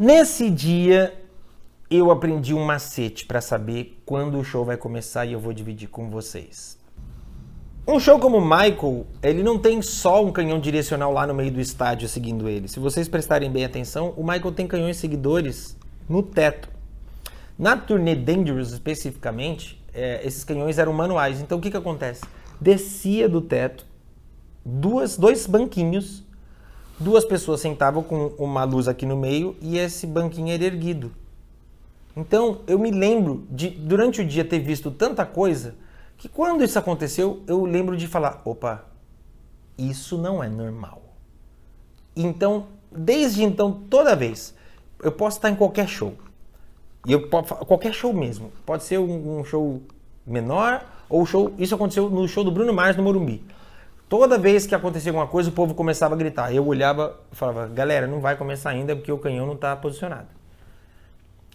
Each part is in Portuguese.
Nesse dia, eu aprendi um macete para saber quando o show vai começar e eu vou dividir com vocês. Um show como o Michael, ele não tem só um canhão direcional lá no meio do estádio seguindo ele. Se vocês prestarem bem atenção, o Michael tem canhões seguidores no teto. Na turnê Dangerous, especificamente, esses canhões eram manuais. Então, o que acontece? Descia do teto, dois banquinhos, duas pessoas sentavam com uma luz aqui no meio e esse banquinho era erguido. Então, eu me lembro de, durante o dia, ter visto tanta coisa que quando isso aconteceu, eu lembro de falar, opa, isso não é normal. Então, desde então, toda vez, eu posso estar em qualquer show. Qualquer show mesmo. Pode ser um show menor ou show... Isso aconteceu no show do Bruno Mars no Morumbi. Toda vez que acontecia alguma coisa, o povo começava a gritar. Eu olhava e falava, galera, não vai começar ainda porque o canhão não está posicionado.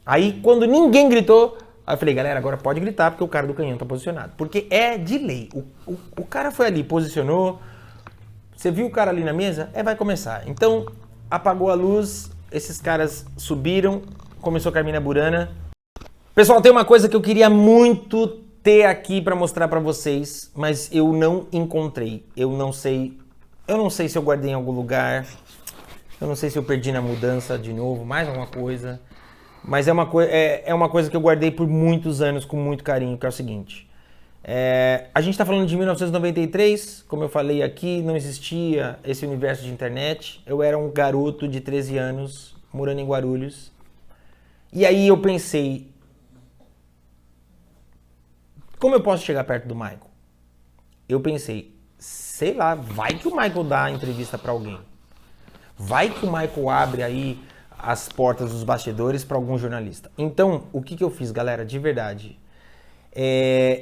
Aí, quando ninguém gritou, aí eu falei, galera, agora pode gritar porque o cara do canhão está posicionado. Porque é de lei. O cara foi ali, posicionou. Você viu o cara ali na mesa? Vai começar. Então, apagou a luz, esses caras subiram, começou a Carmina Burana. Pessoal, tem uma coisa que eu queria muito ter aqui para mostrar para vocês, mas eu não encontrei. Eu não sei se eu guardei em algum lugar. Eu não sei se eu perdi na mudança de novo, mais alguma coisa. Mas é uma coisa que eu guardei por muitos anos com muito carinho, que é o seguinte. A gente está falando de 1993, como eu falei aqui, não existia esse universo de internet. Eu era um garoto de 13 anos, morando em Guarulhos. E aí eu pensei, como eu posso chegar perto do Michael? Eu pensei, sei lá, vai que o Michael dá entrevista para alguém. Vai que o Michael abre aí as portas dos bastidores para algum jornalista. Então, o que eu fiz, galera, de verdade?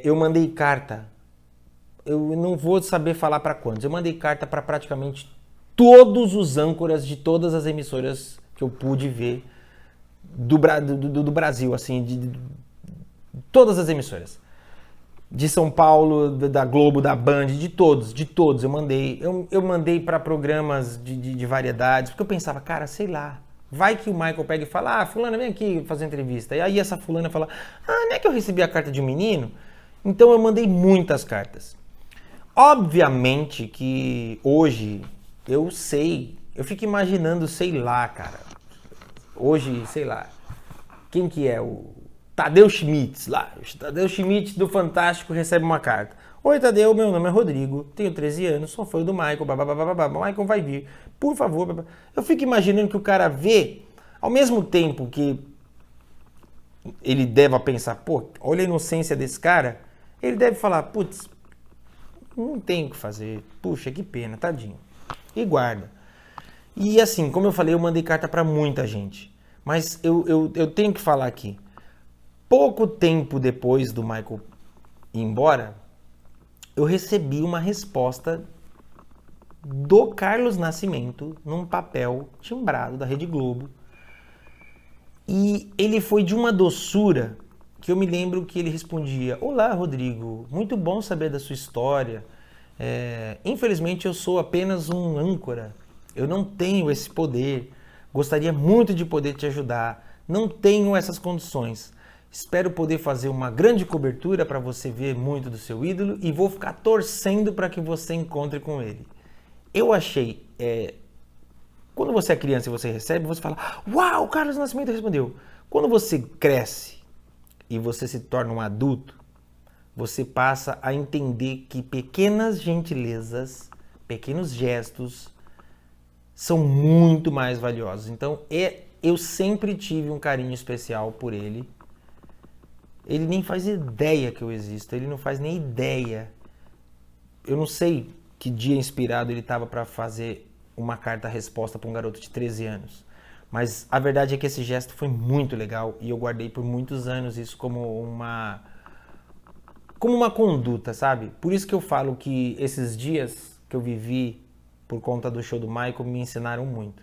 Eu mandei carta. Eu não vou saber falar para quantos. Eu mandei carta para praticamente todos os âncoras de todas as emissoras que eu pude ver do Brasil, assim, de todas as emissoras. De São Paulo, da Globo, da Band, de todos eu mandei. Eu mandei para programas de variedades, porque eu pensava, cara, sei lá, vai que o Michael pega e fala, fulana, vem aqui fazer entrevista. E aí essa fulana fala, não é que eu recebi a carta de um menino? Então eu mandei muitas cartas. Obviamente que hoje eu sei, eu fico imaginando, sei lá, cara. Hoje, sei lá, quem que é o Tadeu Schmitz lá? O Tadeu Schmitz do Fantástico recebe uma carta. Oi, Tadeu, meu nome é Rodrigo, tenho 13 anos, sou fã do Michael, babá, o Michael vai vir, por favor. Babá. Eu fico imaginando que o cara vê, ao mesmo tempo que ele deve pensar, pô, olha a inocência desse cara, ele deve falar, putz, não tem o que fazer, puxa, que pena, tadinho. E guarda. E assim, como eu falei, eu mandei carta para muita gente. Mas eu tenho que falar aqui. Pouco tempo depois do Michael ir embora, eu recebi uma resposta do Carlos Nascimento num papel timbrado da Rede Globo. E ele foi de uma doçura que eu me lembro que ele respondia: Olá, Rodrigo, muito bom saber da sua história. Infelizmente eu sou apenas um âncora. Eu não tenho esse poder. Gostaria muito de poder te ajudar. Não tenho essas condições. Espero poder fazer uma grande cobertura para você ver muito do seu ídolo e vou ficar torcendo para que você encontre com ele. Eu achei... Quando você é criança e você recebe, você fala: Uau, o Carlos Nascimento respondeu. Quando você cresce e você se torna um adulto, você passa a entender que pequenas gentilezas, pequenos gestos são muito mais valiosos. Então, eu sempre tive um carinho especial por ele. Ele nem faz ideia que eu existo, ele não faz nem ideia. Eu não sei que dia inspirado ele estava para fazer uma carta-resposta para um garoto de 13 anos. Mas a verdade é que esse gesto foi muito legal e eu guardei por muitos anos isso como uma conduta, sabe? Por isso que eu falo que esses dias que eu vivi por conta do show do Michael me ensinaram muito.